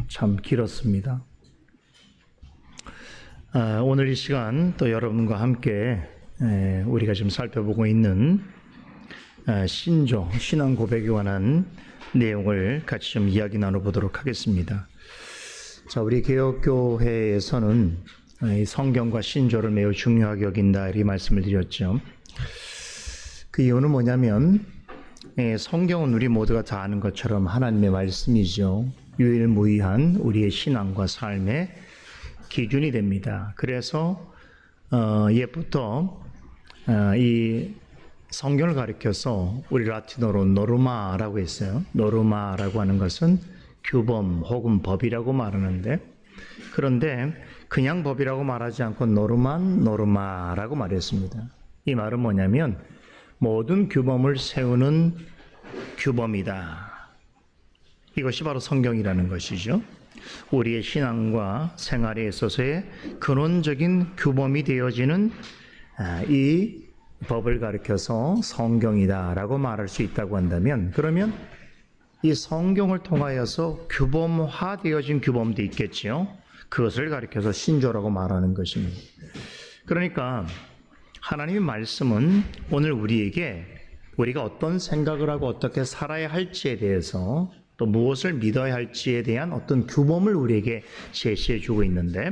참 길었습니다. 오늘 이 시간 또 여러분과 함께 우리가 지금 살펴보고 있는 신조, 신앙 고백에 관한 내용을 같이 좀 이야기 나눠보도록 하겠습니다. 자, 우리 개혁교회에서는 이 성경과 신조를 매우 중요하게 여긴다 이 말씀을 드렸죠. 그 이유는 뭐냐면 성경은 우리 모두가 다 아는 것처럼 하나님의 말씀이죠. 유일무이한 우리의 신앙과 삶의 기준이 됩니다. 그래서 옛부터 이 성경을 가리켜서 우리 라틴어로 노르마라고 했어요. 노르마라고 하는 것은 규범 혹은 법이라고 말하는데, 그런데 그냥 법이라고 말하지 않고 노르마라고 말했습니다. 이 말은 뭐냐면 모든 규범을 세우는 규범이다. 이것이 바로 성경이라는 것이죠. 우리의 신앙과 생활에 있어서의 근원적인 규범이 되어지는 이 법을 가리켜서 성경이다라고 말할 수 있다고 한다면, 그러면 이 성경을 통하여서 규범화되어진 규범도 있겠지요. 그것을 가리켜서 신조라고 말하는 것입니다. 그러니까 하나님의 말씀은 오늘 우리가 어떤 생각을 하고 어떻게 살아야 할지에 대해서, 또 무엇을 믿어야 할지에 대한 어떤 규범을 우리에게 제시해 주고 있는데,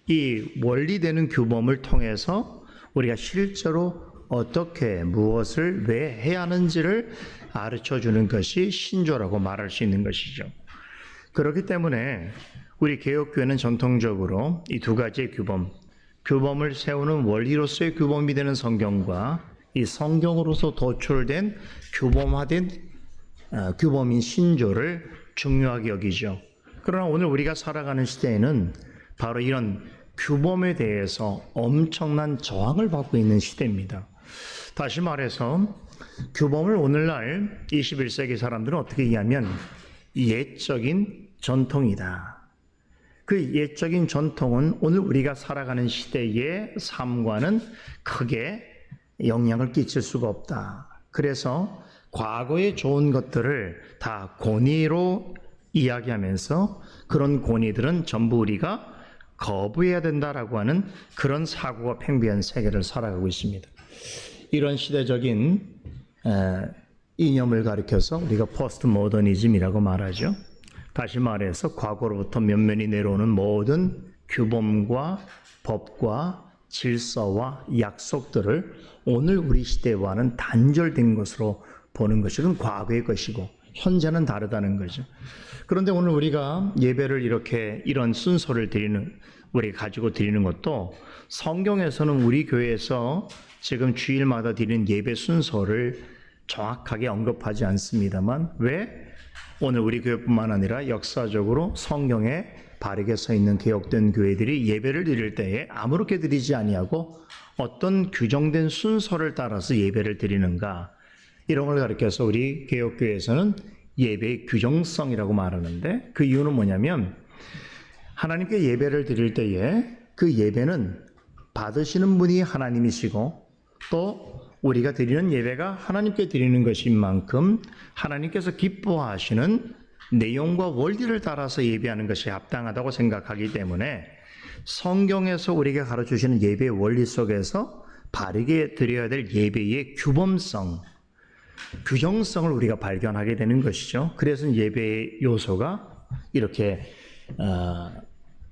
이 원리되는 규범을 통해서 우리가 실제로 어떻게 무엇을 왜 해야 하는지를 가르쳐 주는 것이 신조라고 말할 수 있는 것이죠. 그렇기 때문에 우리 개혁교회는 전통적으로 이 두 가지의 규범을 세우는 원리로서의 규범이 되는 성경과 이 성경으로서 도출된 규범화된 규범인 신조를 중요하게 여기죠. 그러나 오늘 우리가 살아가는 시대에는 바로 이런 규범에 대해서 엄청난 저항을 받고 있는 시대입니다. 다시 말해서 규범을 오늘날 21세기 사람들은 어떻게 이해하면 옛적인 전통이다. 그 옛적인 전통은 오늘 우리가 살아가는 시대의 삶과는 크게 영향을 끼칠 수가 없다. 그래서 과거의 좋은 것들을 다 권위로 이야기하면서 그런 권위들은 전부 우리가 거부해야 된다라고 하는 그런 사고가 팽배한 세계를 살아가고 있습니다. 이런 시대적인 이념을 가리켜서 우리가 포스트 모더니즘이라고 말하죠. 다시 말해서 과거로부터 면면이 내려오는 모든 규범과 법과 질서와 약속들을 오늘 우리 시대와는 단절된 것으로 보는 것이, 그건 과거의 것이고 현재는 다르다는 거죠. 그런데 오늘 우리가 예배를 이런 순서를 우리가 가지고 드리는 것도 성경에서는 우리 교회에서 지금 주일마다 드리는 예배 순서를 정확하게 언급하지 않습니다만, 왜 오늘 우리 교회뿐만 아니라 역사적으로 성경에 바르게 서 있는 개혁된 교회들이 예배를 드릴 때에 아무렇게 드리지 아니하고 어떤 규정된 순서를 따라서 예배를 드리는가, 이런 걸 가리켜서 우리 개혁교회에서는 예배의 규정성이라고 말하는데, 그 이유는 뭐냐면 하나님께 예배를 드릴 때에 그 예배는 받으시는 분이 하나님이시고 또 우리가 드리는 예배가 하나님께 드리는 것인 만큼 하나님께서 기뻐하시는 내용과 원리를 따라서 예배하는 것이 합당하다고 생각하기 때문에 성경에서 우리에게 가르쳐주시는 예배의 원리 속에서 바르게 드려야 될 예배의 규정성을 우리가 발견하게 되는 것이죠. 그래서 예배의 요소가 이렇게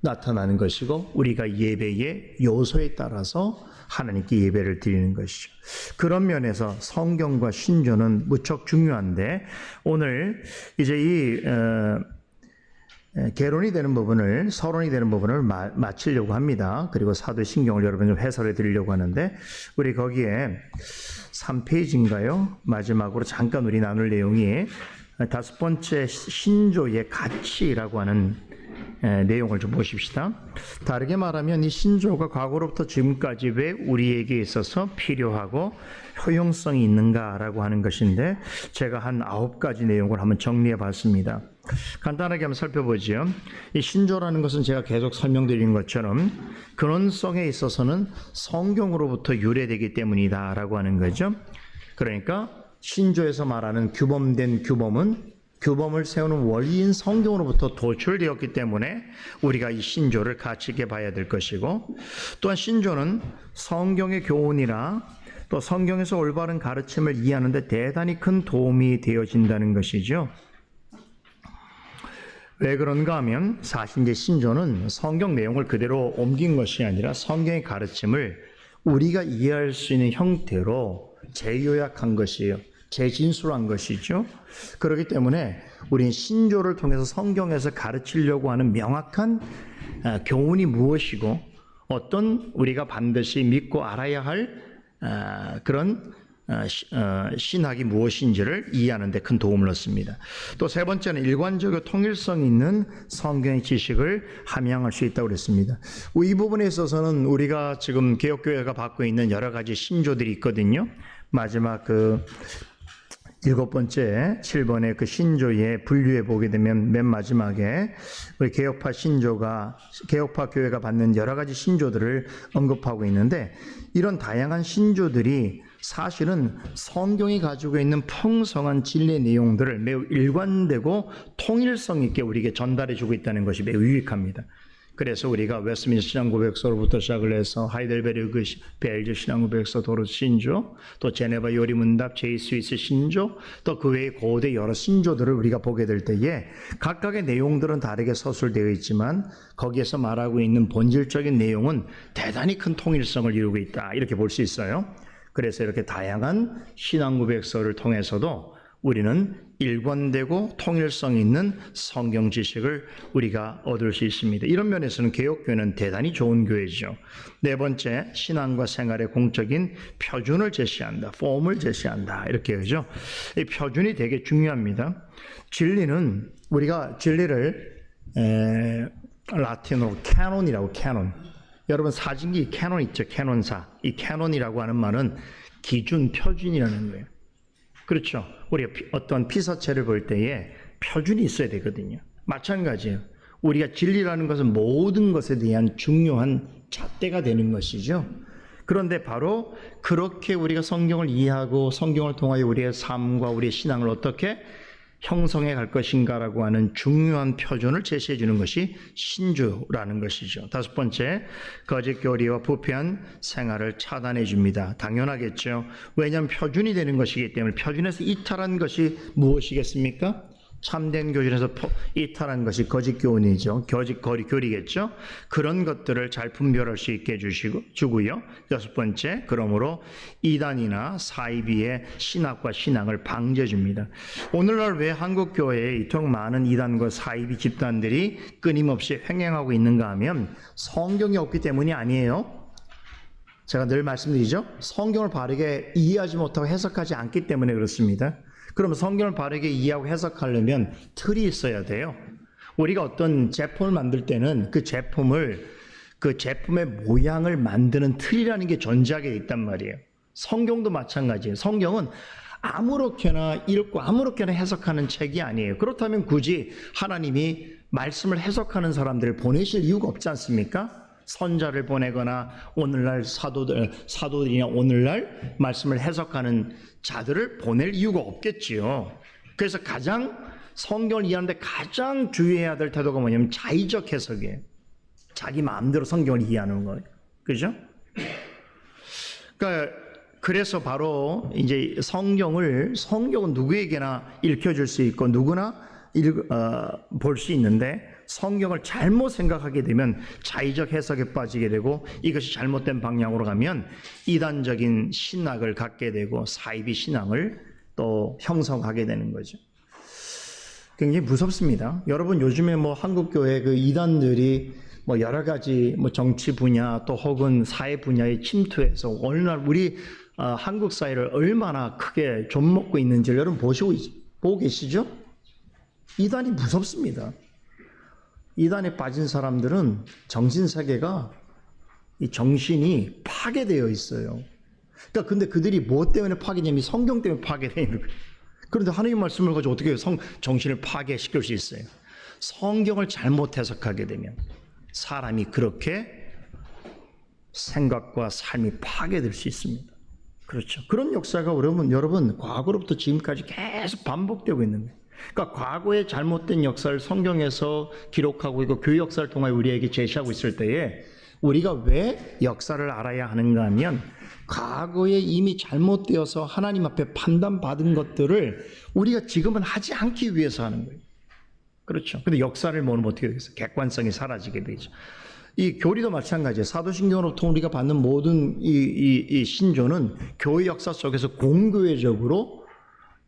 나타나는 것이고, 우리가 예배의 요소에 따라서 하나님께 예배를 드리는 것이죠. 그런 면에서 성경과 신조는 무척 중요한데, 오늘 이제 이 개론이 되는 부분을, 서론이 되는 부분을 마치려고 합니다. 그리고 사도신경을 여러분 좀 해설해 드리려고 하는데, 우리 거기에 3페이지인가요? 마지막으로 잠깐 우리 나눌 내용이 5번째 신조의 가치라고 하는 내용을 좀 보십시다. 다르게 말하면 이 신조가 과거로부터 지금까지 왜 우리에게 있어서 필요하고 효용성이 있는가라고 하는 것인데, 제가 한 9가지 내용을 한번 정리해 봤습니다. 간단하게 한번 살펴보죠. 이 신조라는 것은 제가 계속 설명드린 것처럼 근원성에 있어서는 성경으로부터 유래되기 때문이다라고 하는 거죠. 그러니까 신조에서 말하는 규범된 규범은 규범을 세우는 원리인 성경으로부터 도출되었기 때문에 우리가 이 신조를 가치 있게 봐야 될 것이고, 또한 신조는 성경의 교훈이나 또 성경에서 올바른 가르침을 이해하는 데 대단히 큰 도움이 되어진다는 것이죠. 왜 그런가 하면 사실 이제 신조는 성경 내용을 그대로 옮긴 것이 아니라 성경의 가르침을 우리가 이해할 수 있는 형태로 재요약한 것이에요. 재진술한 것이죠. 그렇기 때문에 우리는 신조를 통해서 성경에서 가르치려고 하는 명확한 교훈이 무엇이고 어떤 우리가 반드시 믿고 알아야 할 그런 신학이 무엇인지를 이해하는 데 큰 도움을 얻습니다. 또 세 번째는 일관적이고 통일성 있는 성경의 지식을 함양할 수 있다고 그랬습니다. 이 부분에 있어서는 우리가 지금 개혁교회가 받고 있는 여러 가지 신조들이 있거든요. 마지막 7번째 7번의 그 신조에 분류해 보게 되면 맨 마지막에 우리 개혁파 교회가 받는 여러 가지 신조들을 언급하고 있는데, 이런 다양한 신조들이 사실은 성경이 가지고 있는 풍성한 진리의 내용들을 매우 일관되고 통일성 있게 우리에게 전달해 주고 있다는 것이 매우 유익합니다. 그래서 우리가 웨스트민스터 신앙고백서로부터 시작을 해서 하이델베르그 벨즈 신앙고백서 도르 신조, 또 제네바 요리문답 제이스위스 신조, 또 그 외의 고대 여러 신조들을 우리가 보게 될 때에 각각의 내용들은 다르게 서술되어 있지만 거기에서 말하고 있는 본질적인 내용은 대단히 큰 통일성을 이루고 있다, 이렇게 볼 수 있어요. 그래서 이렇게 다양한 신앙고백서를 통해서도 우리는 일관되고 통일성 있는 성경 지식을 우리가 얻을 수 있습니다. 이런 면에서는 개혁교회는 대단히 좋은 교회죠. 네 번째, 신앙과 생활의 공적인 표준을 제시한다, 폼을 제시한다, 이렇게 하죠. 이 표준이 되게 중요합니다. 진리는 우리가 진리를 라틴어로 캐논이라고, 캐논. 여러분 사진기 캐논 있죠, 캐논사. 이 캐논이라고 하는 말은 기준, 표준이라는 거예요. 그렇죠. 우리가 어떤 피사체를 볼 때에 표준이 있어야 되거든요. 마찬가지예요. 우리가 진리라는 것은 모든 것에 대한 중요한 잣대가 되는 것이죠. 그런데 바로 그렇게 우리가 성경을 이해하고 성경을 통하여 우리의 삶과 우리의 신앙을 어떻게 형성해 갈 것인가라고 하는 중요한 표준을 제시해 주는 것이 신주라는 것이죠. 다섯 번째, 거짓 교리와 부패한 생활을 차단해 줍니다. 당연하겠죠. 왜냐하면 표준이 되는 것이기 때문에. 표준에서 이탈한 것이 무엇이겠습니까? 참된 교준에서 이탈한 것이 거짓 교훈이죠. 거짓 교리겠죠. 그런 것들을 잘 분별할 수 있게 주고요. 여섯 번째, 그러므로 이단이나 사이비의 신학과 신앙을 방지해 줍니다. 오늘날 왜 한국 교회에 이토록 많은 이단과 사이비 집단들이 끊임없이 횡행하고 있는가 하면 성경이 없기 때문이 아니에요. 제가 늘 말씀드리죠. 성경을 바르게 이해하지 못하고 해석하지 않기 때문에 그렇습니다. 그러면 성경을 바르게 이해하고 해석하려면 틀이 있어야 돼요. 우리가 어떤 제품을 만들 때는 그 제품의 모양을 만드는 틀이라는 게 존재하게 있단 말이에요. 성경도 마찬가지예요. 성경은 아무렇게나 읽고 아무렇게나 해석하는 책이 아니에요. 그렇다면 굳이 하나님이 말씀을 해석하는 사람들을 보내실 이유가 없지 않습니까? 선자를 보내거나 오늘날 사도들이나 오늘날 말씀을 해석하는 자들을 보낼 이유가 없겠지요. 그래서 성경을 이해하는데 가장 주의해야 될 태도가 뭐냐면 자의적 해석이에요. 자기 마음대로 성경을 이해하는 거예요. 그죠? 그래서 바로 이제 성경은 누구에게나 읽혀줄 수 있고 누구나 볼 수 있는데, 성경을 잘못 생각하게 되면 자의적 해석에 빠지게 되고 이것이 잘못된 방향으로 가면 이단적인 신학을 갖게 되고 사이비 신앙을 또 형성하게 되는 거죠. 굉장히 무섭습니다. 여러분 요즘에 한국 교회 그 이단들이 여러 가지 정치 분야 또 혹은 사회 분야에 침투해서 오늘날 우리 한국 사회를 얼마나 크게 좀먹고 있는지를 여러분 보고 계시죠? 이단이 무섭습니다. 이단에 빠진 사람들은 정신세계가 이 정신이 파괴되어 있어요. 근데 그들이 무엇 때문에 파괴되냐면 성경 때문에 파괴되는 거예요. 그런데 하나님 말씀을 가지고 어떻게 정신을 파괴시킬 수 있어요? 성경을 잘못 해석하게 되면 사람이 그렇게 생각과 삶이 파괴될 수 있습니다. 그렇죠. 그런 역사가 여러분 과거로부터 지금까지 계속 반복되고 있는 거예요. 그러니까 과거의 잘못된 역사를 성경에서 기록하고 있고 교회 역사를 통해 우리에게 제시하고 있을 때에 우리가 왜 역사를 알아야 하는가 하면 과거에 이미 잘못되어서 하나님 앞에 판단받은 것들을 우리가 지금은 하지 않기 위해서 하는 거예요. 그렇죠. 근데 역사를 모르면 어떻게 되겠어요? 객관성이 사라지게 되죠. 이 교리도 마찬가지예요. 사도신경으로부터 우리가 받는 모든 이 신조는 교회 역사 속에서 공교회적으로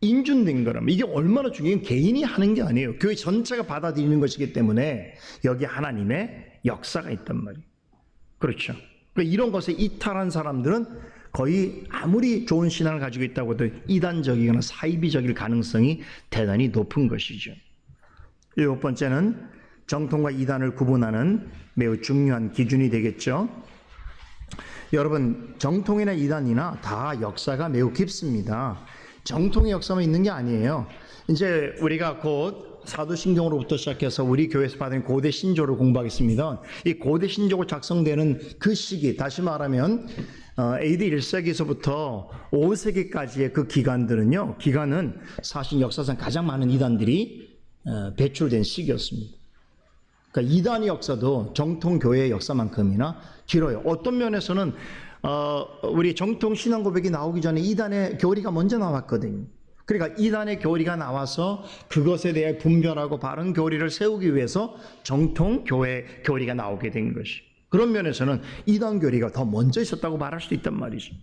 인준된 거라면 이게 얼마나 중요한 개인이 하는 게 아니에요. 교회 전체가 받아들이는 것이기 때문에 여기 하나님의 역사가 있단 말이에요. 그렇죠. 그러니까 이런 것에 이탈한 사람들은 거의 아무리 좋은 신앙을 가지고 있다고 해도 이단적이거나 사이비적일 가능성이 대단히 높은 것이죠. 7번째는 정통과 이단을 구분하는 매우 중요한 기준이 되겠죠. 여러분, 정통이나 이단이나 다 역사가 매우 깊습니다. 정통의 역사만 있는 게 아니에요. 이제 우리가 곧 사도신경으로부터 시작해서 우리 교회에서 받은 고대 신조를 공부하겠습니다. 이 고대 신조가 작성되는 그 시기, 다시 말하면 AD 1세기에서부터 5세기까지의 그 기간은 사실 역사상 가장 많은 이단들이 배출된 시기였습니다. 그러니까 이단의 역사도 정통 교회의 역사만큼이나 길어요. 어떤 면에서는 우리 정통 신앙 고백이 나오기 전에 이단의 교리가 먼저 나왔거든요. 그러니까 이단의 교리가 나와서 그것에 대해 분별하고 바른 교리를 세우기 위해서 정통 교회 교리가 나오게 된 것이. 그런 면에서는 이단 교리가 더 먼저 있었다고 말할 수도 있단 말이죠.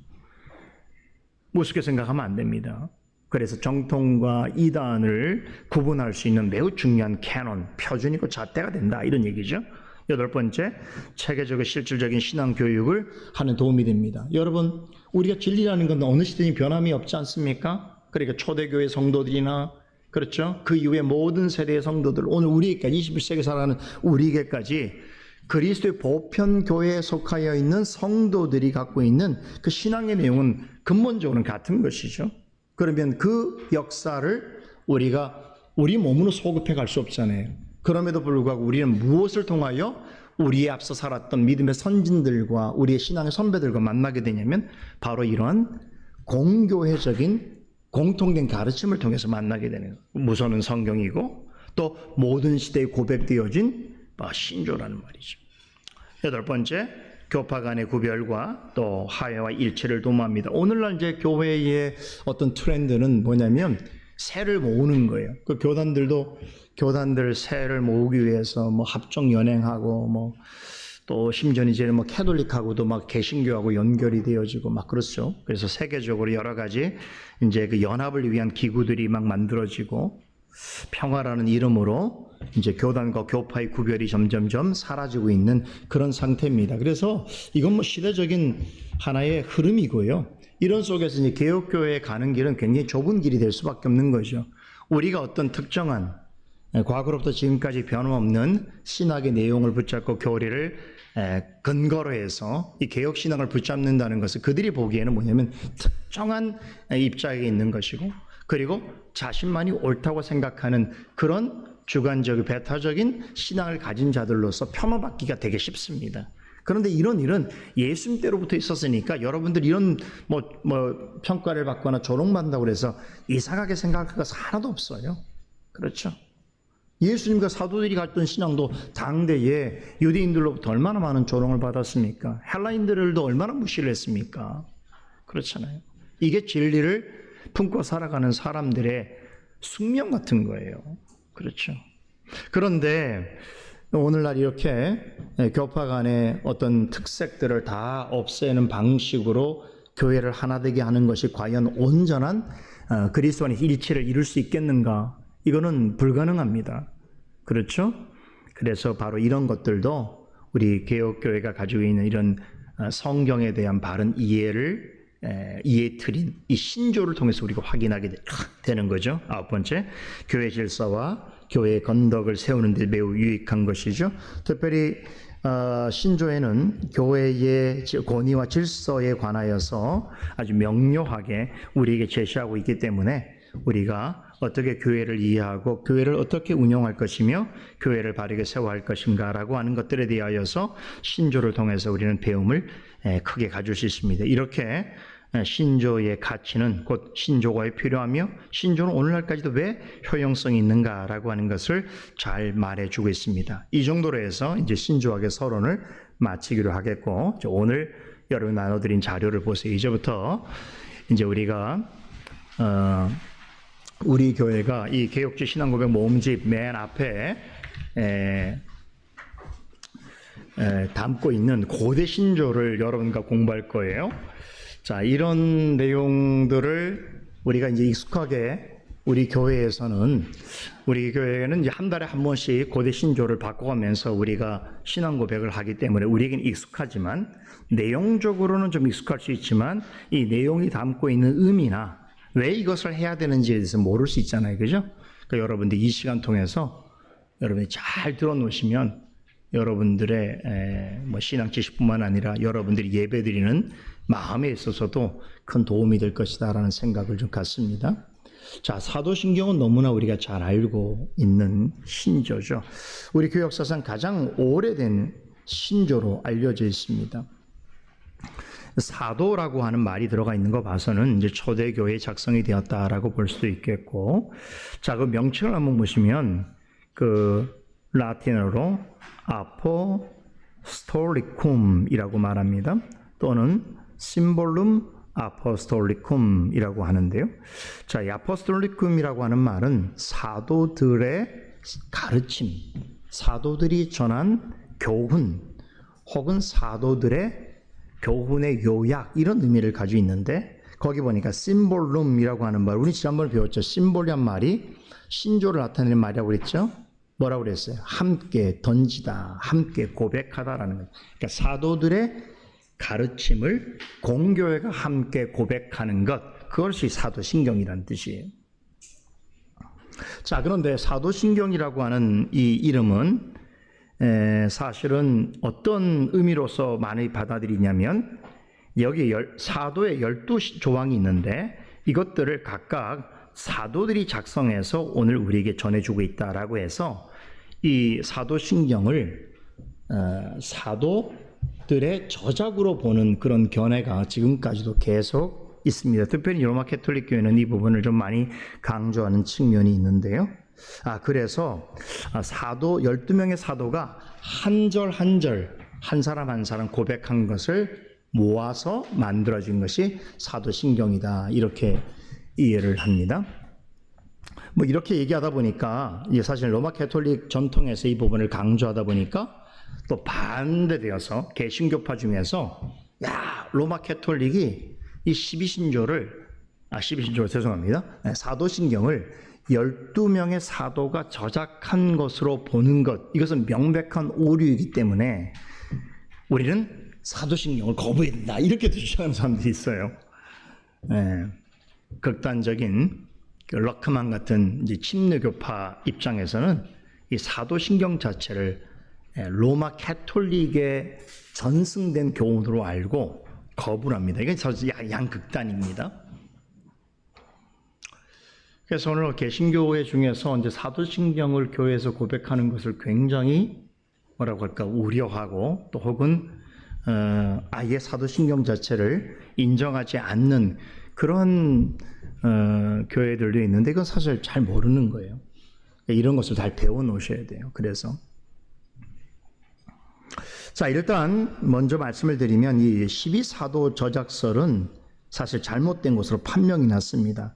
우습게 생각하면 안 됩니다. 그래서 정통과 이단을 구분할 수 있는 매우 중요한 캐논, 표준이고 잣대가 된다, 이런 얘기죠. 8번째, 체계적이고 실질적인 신앙 교육을 하는 도움이 됩니다. 여러분, 우리가 진리라는 건 어느 시대니 변함이 없지 않습니까? 그러니까 초대교회 성도들이나, 그렇죠? 그 이후에 모든 세대의 성도들, 오늘 우리에게까지 21세기 살아가는 우리에게까지 그리스도의 보편교회에 속하여 있는 성도들이 갖고 있는 그 신앙의 내용은 근본적으로는 같은 것이죠. 그러면 그 역사를 우리가 우리 몸으로 소급해 갈 수 없잖아요. 그럼에도 불구하고 우리는 무엇을 통하여 우리의 앞서 살았던 믿음의 선진들과 우리의 신앙의 선배들과 만나게 되냐면 바로 이러한 공교회적인 공통된 가르침을 통해서 만나게 되는 거예요. 무서는 성경이고 또 모든 시대에 고백되어진 신조라는 말이죠. 8번째, 교파 간의 구별과 또 화해와 일치를 도모합니다. 오늘날 이제 교회의 어떤 트렌드는 뭐냐면 세를 모으는 거예요. 그 교단들 세를 모으기 위해서 뭐 합종 연행하고 또 심지어는 이제 캐톨릭하고도 막 개신교하고 연결이 되어지고 막 그렇죠. 그래서 세계적으로 여러 가지 이제 그 연합을 위한 기구들이 막 만들어지고 평화라는 이름으로 이제 교단과 교파의 구별이 점점점 사라지고 있는 그런 상태입니다. 그래서 이건 시대적인 하나의 흐름이고요. 이런 속에서 이제 개혁교회에 가는 길은 굉장히 좁은 길이 될 수밖에 없는 거죠. 우리가 어떤 특정한 과거로부터 지금까지 변함없는 신학의 내용을 붙잡고 교리를 근거로 해서 이 개혁신학을 붙잡는다는 것은 그들이 보기에는 뭐냐면 특정한 입장에 있는 것이고 그리고 자신만이 옳다고 생각하는 그런 주관적인 배타적인 신앙을 가진 자들로서 폄하받기가 되게 쉽습니다. 그런데 이런 일은 예수님 때로부터 있었으니까 여러분들 이런 평가를 받거나 조롱받는다고 해서 이상하게 생각할 것은 하나도 없어요. 그렇죠? 예수님과 사도들이 갔던 신앙도 당대에 유대인들로부터 얼마나 많은 조롱을 받았습니까? 헬라인들도 얼마나 무시를 했습니까? 그렇잖아요. 이게 진리를 품고 살아가는 사람들의 숙명 같은 거예요. 그렇죠. 그런데 오늘날 이렇게 교파 간의 어떤 특색들을 다 없애는 방식으로 교회를 하나 되게 하는 것이 과연 온전한 그리스도 안의 일치를 이룰 수 있겠는가? 이거는 불가능합니다. 그렇죠? 그래서 바로 이런 것들도 우리 개혁교회가 가지고 있는 이런 성경에 대한 바른 이해의 틀인 이 신조를 통해서 우리가 확인하게 되는 거죠. 9번째, 교회 질서와 교회의 건덕을 세우는 데 매우 유익한 것이죠. 특별히 신조에는 교회의 권위와 질서에 관하여서 아주 명료하게 우리에게 제시하고 있기 때문에 우리가 어떻게 교회를 이해하고 교회를 어떻게 운영할 것이며 교회를 바르게 세워야 할 것인가라고 하는 것들에 대하여서 신조를 통해서 우리는 배움을 크게 가질 수 있습니다. 이렇게 신조의 가치는 곧 신조가 왜 필요하며 신조는 오늘날까지도 왜 효용성이 있는가라고 하는 것을 잘 말해주고 있습니다. 이 정도로 해서 이제 신조학의 서론을 마치기로 하겠고, 오늘 여러분 나눠드린 자료를 보세요. 이제부터 이제 우리가 우리 교회가 이 개혁주 신앙고백 모음집 맨 앞에 담고 있는 고대 신조를 여러분과 공부할 거예요. 자, 이런 내용들을 우리가 이제 익숙하게 우리 교회에서는 우리 교회는 이제 한 달에 한 번씩 고대 신조를 바꿔가면서 우리가 신앙 고백을 하기 때문에 우리에겐 익숙하지만 내용적으로는 좀 익숙할 수 있지만 이 내용이 담고 있는 의미나 왜 이것을 해야 되는지에 대해서 모를 수 있잖아요, 그죠? 그러니까 여러분들 이 시간 통해서 여러분이 잘 들어놓으시면 여러분들의 뭐 신앙 지식뿐만 아니라 여러분들이 예배드리는 마음에 있어서도 큰 도움이 될 것이다라는 생각을 좀 갖습니다. 자, 사도신경은 너무나 우리가 잘 알고 있는 신조죠. 우리 교회 역사상 가장 오래된 신조로 알려져 있습니다. 사도라고 하는 말이 들어가 있는 거 봐서는 이제 초대교회 작성이 되었다라고 볼 수도 있겠고, 자, 그 명칭을 한번 보시면 그 라틴어로 아포스톨리쿰이라고 말합니다. 또는 심볼룸 아포스톨리쿰이라고 하는데요. 자, 이 아포스톨리쿰이라고 하는 말은 사도들의 가르침, 사도들이 전한 교훈, 혹은 사도들의 교훈의 요약, 이런 의미를 가지고 있는데, 거기 보니까 심볼룸이라고 하는 말, 우리 지난번에 배웠죠. 심볼이란 말이 신조를 나타내는 말이라고 그랬죠. 뭐라고 그랬어요? 함께 던지다, 함께 고백하다라는 거예요. 그러니까 사도들의 가르침을 공교회가 함께 고백하는 것, 그것이 사도신경이라는 뜻이에요. 자, 그런데 사도신경이라고 하는 이 이름은 사실은 어떤 의미로서 많이 받아들이냐면, 여기 사도의 12조항이 있는데 이것들을 각각 사도들이 작성해서 오늘 우리에게 전해주고 있다라고 해서 이 사도신경을 사도들의 저작으로 보는 그런 견해가 지금까지도 계속 있습니다. 특별히 로마 캐톨릭 교회는 이 부분을 좀 많이 강조하는 측면이 있는데요. 그래서 사도 12명의 사도가 한 절 한 절, 한 사람 한 사람 고백한 것을 모아서 만들어진 것이 사도신경이다, 이렇게 이해를 합니다. 뭐 이렇게 얘기하다 보니까 사실 로마 캐톨릭 전통에서 이 부분을 강조하다 보니까 또 반대되어서 개신교파 중에서 로마 캐톨릭이 이 12신조를 죄송합니다. 사도신경을 12명의 사도가 저작한 것으로 보는 것, 이것은 명백한 오류이기 때문에 우리는 사도신경을 거부해야 된다, 이렇게 주장하는 사람들이 있어요. 극단적인 럭크만 같은 이제 침례교파 입장에서는 이 사도신경 자체를 로마 캐톨릭의 전승된 교훈으로 알고 거부를 합니다. 이건 양극단입니다. 그래서 오늘 개신교회 중에서 이제 사도신경을 교회에서 고백하는 것을 굉장히 우려하고, 또 혹은 아예 사도신경 자체를 인정하지 않는 그런 교회들도 있는데, 이건 사실 잘 모르는 거예요. 이런 것을 잘 배워 놓으셔야 돼요. 그래서 자, 일단 먼저 말씀을 드리면 이 12사도 저작설은 사실 잘못된 것으로 판명이 났습니다.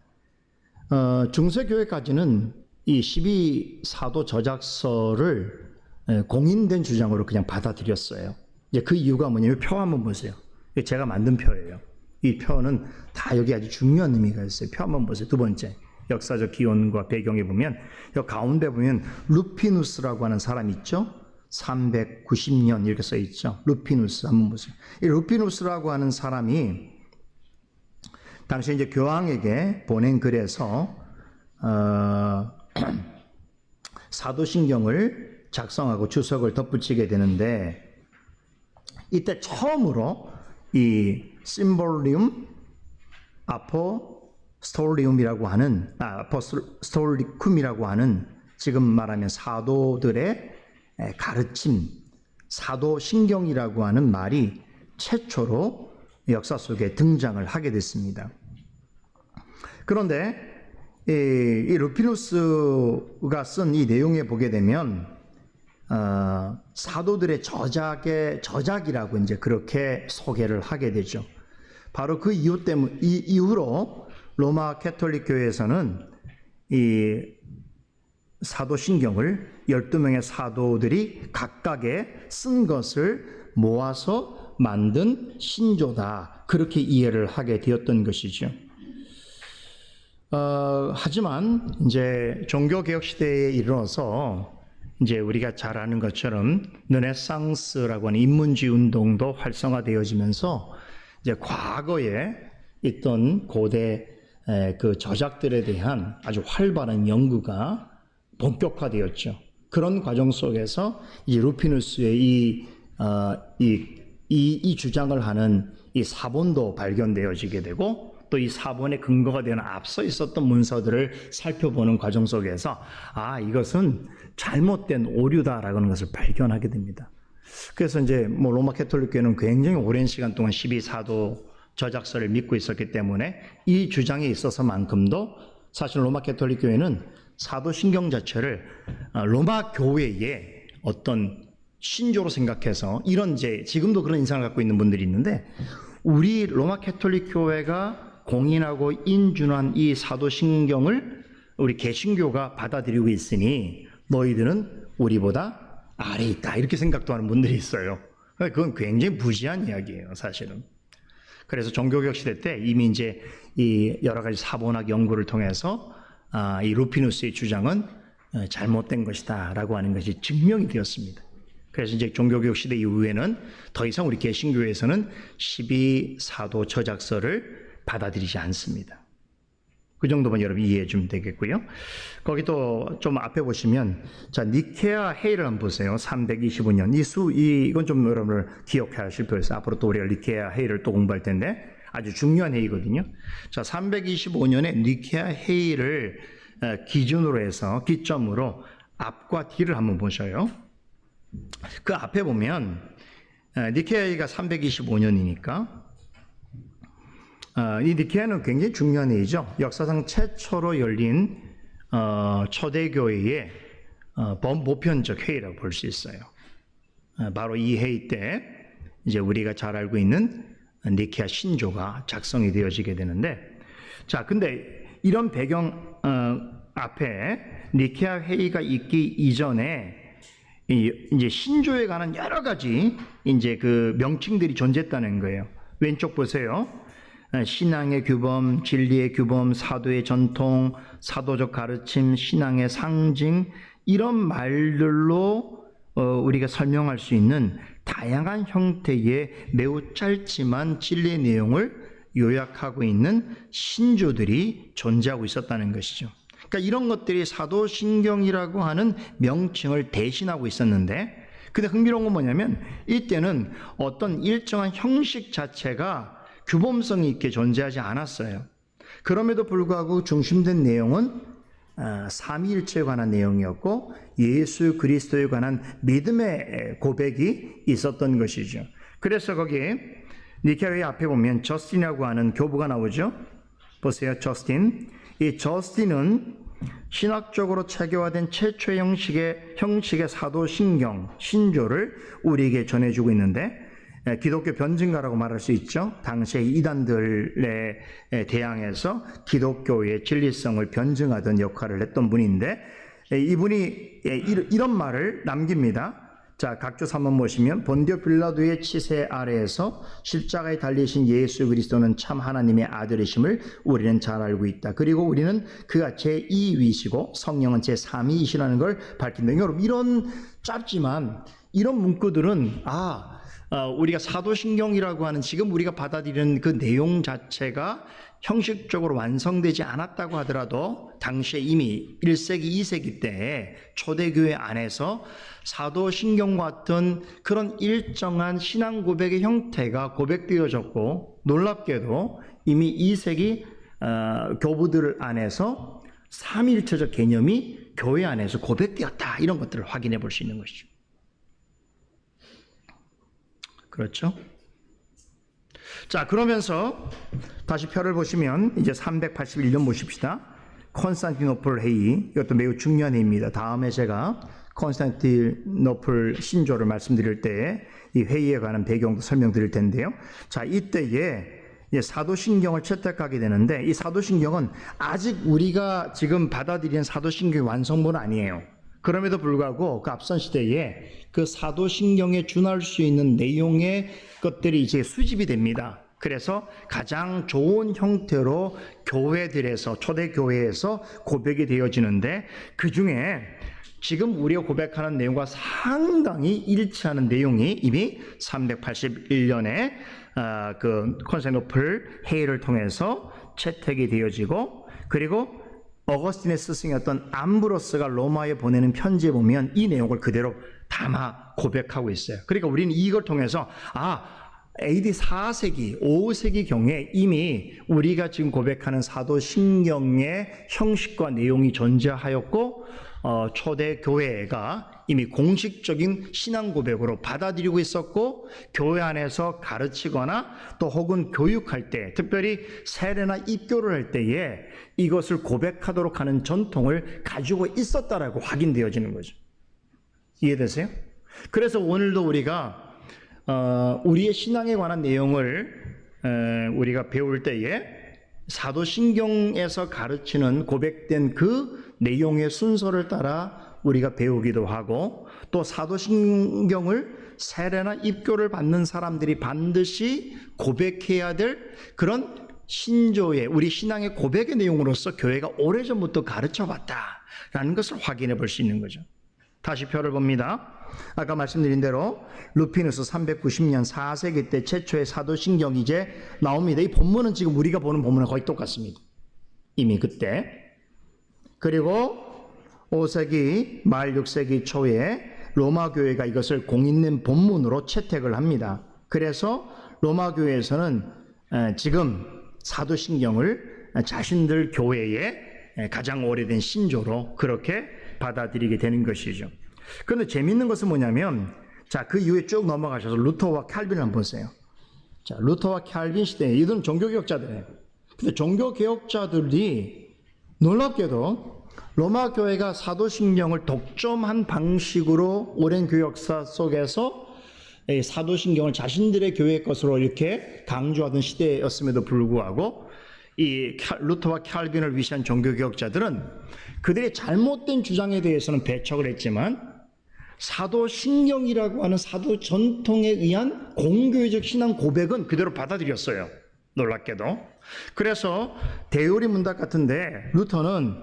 중세교회까지는 이 12사도 저작설을 공인된 주장으로 그냥 받아들였어요. 이제 그 이유가 뭐냐면 표 한번 보세요. 제가 만든 표예요. 이 표는 다 여기 아주 중요한 의미가 있어요. 표 한번 보세요. 두 번째, 역사적 기원과 배경에 보면 여기 가운데 보면 루피누스라고 하는 사람 있죠? 390년 이렇게 써 있죠. 루피누스 한번 보세요. 이 루피누스라고 하는 사람이 당시 이제 교황에게 보낸 글에서 사도신경을 작성하고 주석을 덧붙이게 되는데, 이때 처음으로 이 심볼리움 아포스톨리움이라고 하는 아포스톨리쿰이라고 하는, 지금 말하면 사도들의 가르침, 사도신경이라고 하는 말이 최초로 역사 속에 등장을 하게 됐습니다. 그런데 이 루피누스가 쓴 이 내용에 보게 되면 사도들의 저작이라고 이제 그렇게 소개를 하게 되죠. 바로 그 이후로 로마 캐톨릭 교회에서는 이 사도신경을 12명의 사도들이 각각의 쓴 것을 모아서 만든 신조다, 그렇게 이해를 하게 되었던 것이죠. 하지만 이제 종교개혁 시대에 이르러서 이제 우리가 잘 아는 것처럼 르네상스라고 하는 인문주의 운동도 활성화되어지면서 이제 과거에 있던 고대 그 저작들에 대한 아주 활발한 연구가 본격화되었죠. 그런 과정 속에서 이 루피누스의 이 주장을 하는 이 사본도 발견되어지게 되고, 또 이 사본의 근거가 되는 앞서 있었던 문서들을 살펴보는 과정 속에서 이것은 잘못된 오류다라고 하는 것을 발견하게 됩니다. 그래서 이제 로마 캐톨릭 교회는 굉장히 오랜 시간 동안 12사도 저작서를 믿고 있었기 때문에 이 주장에 있어서만큼도 사실 로마 캐톨릭 교회는 사도신경 자체를 로마 교회의 어떤 신조로 생각해서, 이런 이제 지금도 그런 인상을 갖고 있는 분들이 있는데, 우리 로마 캐톨릭 교회가 공인하고 인준한 이 사도신경을 우리 개신교가 받아들이고 있으니 너희들은 우리보다 아래에 있다, 이렇게 생각도 하는 분들이 있어요. 그건 굉장히 무지한 이야기예요, 사실은. 그래서 종교개혁 시대 때 이미 이제 이 여러 가지 사본학 연구를 통해서 이 루피누스의 주장은 잘못된 것이다라고 하는 것이 증명이 되었습니다. 그래서 이제 종교개혁 시대 이후에는 더 이상 우리 개신교에서는 12사도 저작서를 받아들이지 않습니다. 그 정도만 여러분 이해해 주면 되겠고요. 거기 또 좀 앞에 보시면, 자, 니케아 회의를 한번 보세요. 325년. 이건 좀 여러분을 기억하실 필요가 있어요. 앞으로 또 우리가 니케아 회의를 또 공부할 텐데 아주 중요한 회의거든요. 자, 325년에 니케아 회의를 기점으로 앞과 뒤를 한번 보셔요. 그 앞에 보면 니케아 회의가 325년이니까 이 니케아는 굉장히 중요한 회의죠. 역사상 최초로 열린 초대교회의 범보편적 회의라고 볼 수 있어요. 바로 이 회의 때 이제 우리가 잘 알고 있는 니케아 신조가 작성이 되어지게 되는데, 자, 근데 이런 배경 앞에 니케아 회의가 있기 이전에 이제 신조에 관한 여러 가지 이제 그 명칭들이 존재했다는 거예요. 왼쪽 보세요. 신앙의 규범, 진리의 규범, 사도의 전통, 사도적 가르침, 신앙의 상징, 이런 말들로 우리가 설명할 수 있는 다양한 형태의 매우 짧지만 진리의 내용을 요약하고 있는 신조들이 존재하고 있었다는 것이죠. 그러니까 이런 것들이 사도신경이라고 하는 명칭을 대신하고 있었는데, 근데 흥미로운 건 뭐냐면 이때는 어떤 일정한 형식 자체가 규범성이 있게 존재하지 않았어요. 그럼에도 불구하고 중심된 내용은 삼위일체에 관한 내용이었고 예수 그리스도에 관한 믿음의 고백이 있었던 것이죠. 그래서 거기에 니케아 회의 앞에 보면 저스틴이라고 하는 교부가 나오죠. 보세요. 저스틴. 이 저스틴은 신학적으로 체계화된 최초의 형식의 사도신경, 신조를 우리에게 전해주고 있는데, 기독교 변증가라고 말할 수 있죠. 당시의 이단들에 대항해서 기독교의 진리성을 변증하던 역할을 했던 분인데, 이분이 이런 말을 남깁니다. 자, 각주 한번 보시면, 본디오 빌라도의 치세 아래에서 십자가에 달리신 예수 그리스도는 참 하나님의 아들이심을 우리는 잘 알고 있다. 그리고 우리는 그가 제2위시고 성령은 제3위이시라는 걸 밝힌다. 여러분, 이런 짧지만 이런 문구들은 우리가 사도신경이라고 하는 지금 우리가 받아들이는 그 내용 자체가 형식적으로 완성되지 않았다고 하더라도 당시에 이미 1세기, 2세기 때 초대교회 안에서 사도신경과 같은 그런 일정한 신앙 고백의 형태가 고백되어졌고, 놀랍게도 이미 2세기 교부들 안에서 삼위일체적 개념이 교회 안에서 고백되었다, 이런 것들을 확인해 볼 수 있는 것이죠. 그렇죠? 자, 그러면서 다시 표를 보시면 이제 381년 보십시다. 콘스탄티노플 회의, 이것도 매우 중요한 회의입니다. 다음에 제가 콘스탄티노플 신조를 말씀드릴 때 이 회의에 관한 배경도 설명드릴 텐데요. 자, 이때에 사도신경을 채택하게 되는데, 이 사도신경은 아직 우리가 지금 받아들이는 사도신경의 완성본은 아니에요. 그럼에도 불구하고 그 앞선 시대에 그 사도신경에 준할 수 있는 내용의 것들이 이제 수집이 됩니다. 그래서 가장 좋은 형태로 교회들에서, 초대교회에서 고백이 되어지는데, 그 중에 지금 우리가 고백하는 내용과 상당히 일치하는 내용이 이미 381년에 그 콘스탄티노플 회의를 통해서 채택이 되어지고, 그리고 어거스틴의 스승이었던 암브로스가 로마에 보내는 편지에 보면 이 내용을 그대로 담아 고백하고 있어요. 그러니까 우리는 이걸 통해서 AD 4세기, 5세기 경에 이미 우리가 지금 고백하는 사도신경의 형식과 내용이 존재하였고, 초대 교회가 이미 공식적인 신앙 고백으로 받아들이고 있었고, 교회 안에서 가르치거나 또 혹은 교육할 때, 특별히 세례나 입교를 할 때에 이것을 고백하도록 하는 전통을 가지고 있었다라고 확인되어지는 거죠. 이해되세요? 그래서 오늘도 우리가 우리의 신앙에 관한 내용을 우리가 배울 때에 사도신경에서 가르치는 고백된 그 내용의 순서를 따라 우리가 배우기도 하고, 또 사도신경을 세례나 입교를 받는 사람들이 반드시 고백해야 될 그런 신조의, 우리 신앙의 고백의 내용으로서 교회가 오래전부터 가르쳐봤다라는 것을 확인해 볼 수 있는 거죠. 다시 표를 봅니다. 아까 말씀드린 대로 루피누스 390년 4세기 때 최초의 사도신경이 이제 나옵니다. 이 본문은 지금 우리가 보는 본문은 거의 똑같습니다. 이미 그때. 그리고 5세기 말 6세기 초에 로마 교회가 이것을 공인된 본문으로 채택을 합니다. 그래서 로마 교회에서는 지금 사도신경을 자신들 교회의 가장 오래된 신조로 그렇게 받아들이게 되는 것이죠. 그런데 재미있는 것은 뭐냐면, 자, 그 이후에 쭉 넘어가셔서 루터와 칼빈을 한번 보세요. 자, 루터와 칼빈 시대에 이들은 종교개혁자들이에요. 근데 종교개혁자들이 놀랍게도 로마 교회가 사도신경을 독점한 방식으로 오랜 교역사 속에서 사도신경을 자신들의 교회의 것으로 이렇게 강조하던 시대였음에도 불구하고, 이 루터와 칼빈을 위시한 종교개혁자들은 그들의 잘못된 주장에 대해서는 배척을 했지만, 사도신경이라고 하는 사도 전통에 의한 공교회적 신앙 고백은 그대로 받아들였어요. 놀랍게도. 그래서 대요리 문답 같은데 루터는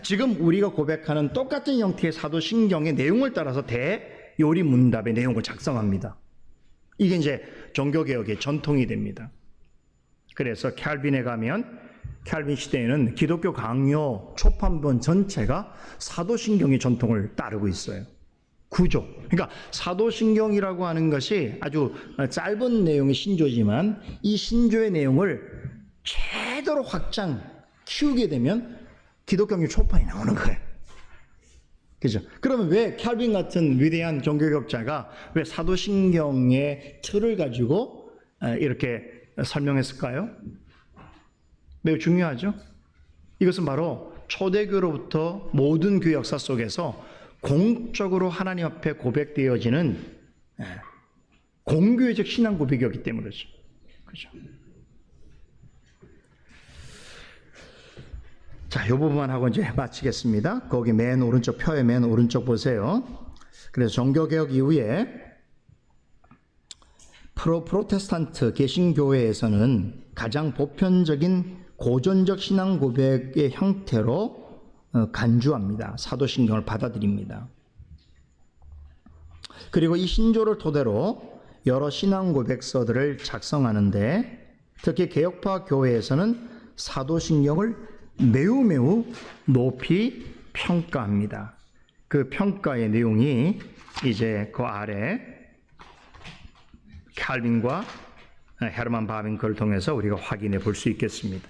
지금 우리가 고백하는 똑같은 형태의 사도신경의 내용을 따라서 대요리 문답의 내용을 작성합니다. 이게 이제 종교개혁의 전통이 됩니다. 그래서 칼빈에 가면, 칼빈 시대에는 기독교 강요 초판본 전체가 사도신경의 전통을 따르고 있어요. 구조. 그러니까 사도신경이라고 하는 것이 아주 짧은 내용의 신조지만, 이 신조의 내용을 제대로 확장, 키우게 되면 기독교의 초판이 나오는 거예요. 그죠? 그러면 왜 칼빈 같은 위대한 종교개혁자가 왜 사도신경의 틀을 가지고 이렇게 설명했을까요? 매우 중요하죠? 이것은 바로 초대교로부터 모든 교회 역사 속에서 공적으로 하나님 앞에 고백되어지는 공교회적 신앙 고백이었기 때문이죠. 그죠? 자, 이 부분만 하고 이제 마치겠습니다. 거기 맨 오른쪽, 표의 맨 오른쪽 보세요. 그래서 종교개혁 이후에 프로테스탄트 개신교회에서는 가장 보편적인 고전적 신앙 고백의 형태로 간주합니다. 사도신경을 받아들입니다. 그리고 이 신조를 토대로 여러 신앙 고백서들을 작성하는데, 특히 개혁파 교회에서는 사도신경을 매우 높이 평가합니다. 그 평가의 내용이 이제 그 아래 칼빈과 헤르만 바빙크를 통해서 우리가 확인해 볼 수 있겠습니다.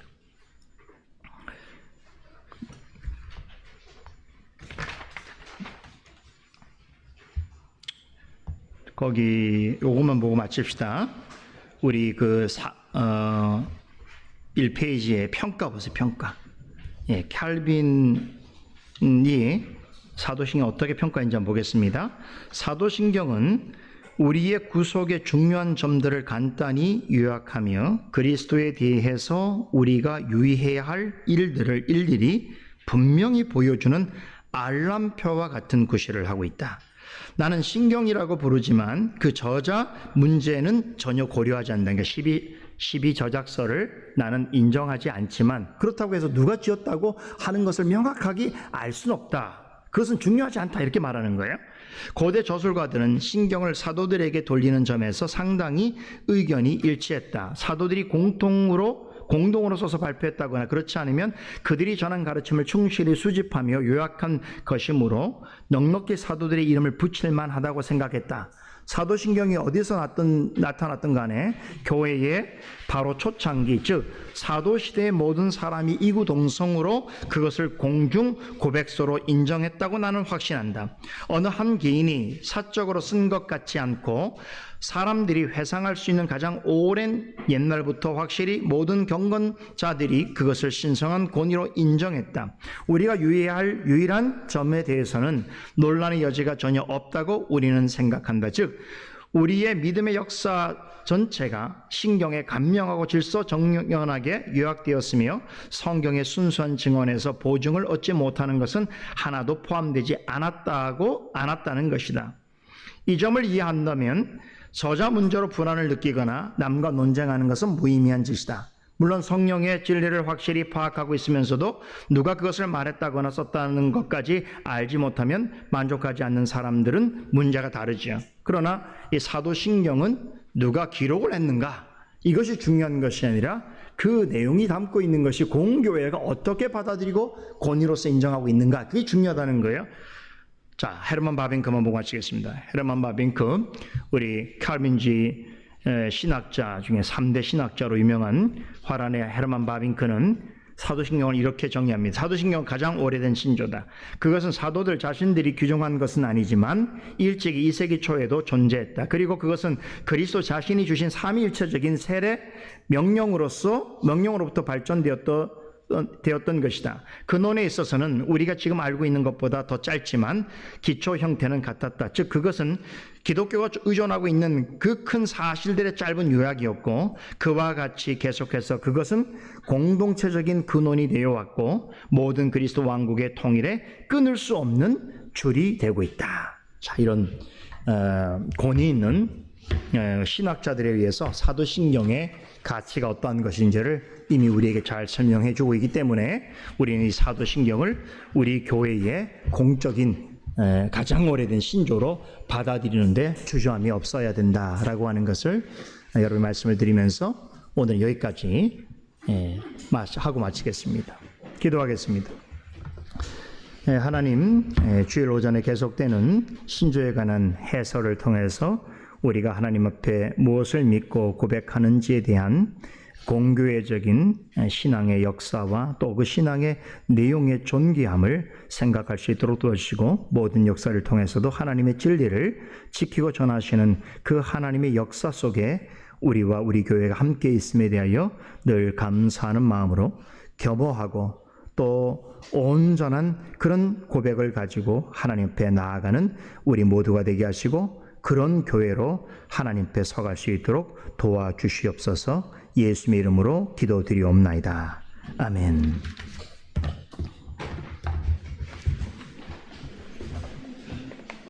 거기 요것만 보고 마칩시다. 우리 그 1페이지에 평가 보세요. 평가. 예, 칼빈이 사도신경 어떻게 평가했는지 한번 보겠습니다. 사도신경은 우리의 구속의 중요한 점들을 간단히 요약하며 그리스도에 대해서 우리가 유의해야 할 일들을 일일이 분명히 보여주는 알람표와 같은 구실을 하고 있다. 나는 신경이라고 부르지만 그 저자 문제는 전혀 고려하지 않는다. 그러니까 12 저작서를 나는 인정하지 않지만 그렇다고 해서 누가 지었다고 하는 것을 명확하게 알 수는 없다. 그것은 중요하지 않다 이렇게 말하는 거예요. 고대 저술가들은 신경을 사도들에게 돌리는 점에서 상당히 의견이 일치했다. 사도들이 공동으로 써서 발표했다거나 그렇지 않으면 그들이 전한 가르침을 충실히 수집하며 요약한 것이므로 넉넉히 사도들의 이름을 붙일만 하다고 생각했다. 사도신경이 어디서 나타났든 간에 교회의 바로 초창기, 즉 사도시대의 모든 사람이 이구동성으로 그것을 공중 고백서로 인정했다고 나는 확신한다. 어느 한 개인이 사적으로 쓴 것 같지 않고 사람들이 회상할 수 있는 가장 오랜 옛날부터 확실히 모든 경건자들이 그것을 신성한 권위로 인정했다. 우리가 유의해야 할 유일한 점에 대해서는 논란의 여지가 전혀 없다고 우리는 생각한다. 즉 우리의 믿음의 역사 전체가 신경에 감명하고 질서 정연하게 요약되었으며 성경의 순수한 증언에서 보증을 얻지 못하는 것은 하나도 포함되지 않았다는 것이다. 이 점을 이해한다면 저자 문제로 불안을 느끼거나 남과 논쟁하는 것은 무의미한 짓이다. 물론 성령의 진리를 확실히 파악하고 있으면서도 누가 그것을 말했다거나 썼다는 것까지 알지 못하면 만족하지 않는 사람들은 문제가 다르죠. 그러나 이 사도신경은 누가 기록을 했는가? 이것이 중요한 것이 아니라 그 내용이 담고 있는 것이 공교회가 어떻게 받아들이고 권위로서 인정하고 있는가? 그게 중요하다는 거예요. 자, 헤르만 바빙크만 보고 마치겠습니다. 헤르만 바빙크, 우리 칼빈주의 신학자 중에 3대 신학자로 유명한 화란의 헤르만 바빙크는 사도신경을 이렇게 정의합니다. 사도신경은 가장 오래된 신조다. 그것은 사도들 자신들이 규정한 것은 아니지만 일찍이 2세기 초에도 존재했다. 그리고 그것은 그리스도 자신이 주신 삼위일체적인 세례 명령으로부터 발전되었던 것이다. 근원에 있어서는 우리가 지금 알고 있는 것보다 더 짧지만 기초 형태는 같았다. 즉 그것은 기독교가 의존하고 있는 그 큰 사실들의 짧은 요약이었고 그와 같이 계속해서 그것은 공동체적인 근원이 되어 왔고 모든 그리스도 왕국의 통일에 끊을 수 없는 줄이 되고 있다. 자, 이런 권위 있는 신학자들에 의해서 사도신경의 가치가 어떠한 것인지를 이미 우리에게 잘 설명해 주고 있기 때문에 우리는 이 사도신경을 우리 교회의 공적인 가장 오래된 신조로 받아들이는데 주저함이 없어야 된다라고 하는 것을 여러분 말씀을 드리면서 오늘 여기까지 하고 마치겠습니다. 기도하겠습니다. 하나님, 주일 오전에 계속되는 신조에 관한 해설을 통해서 우리가 하나님 앞에 무엇을 믿고 고백하는지에 대한 공교회적인 신앙의 역사와 또 그 신앙의 내용의 존귀함을 생각할 수 있도록 도와주시고 모든 역사를 통해서도 하나님의 진리를 지키고 전하시는 그 하나님의 역사 속에 우리와 우리 교회가 함께 있음에 대하여 늘 감사하는 마음으로 겸허하고 또 온전한 그런 고백을 가지고 하나님 앞에 나아가는 우리 모두가 되게 하시고 그런 교회로 하나님 앞에 서갈 수 있도록 도와주시옵소서. 예수님의 이름으로 기도드리옵나이다. 아멘.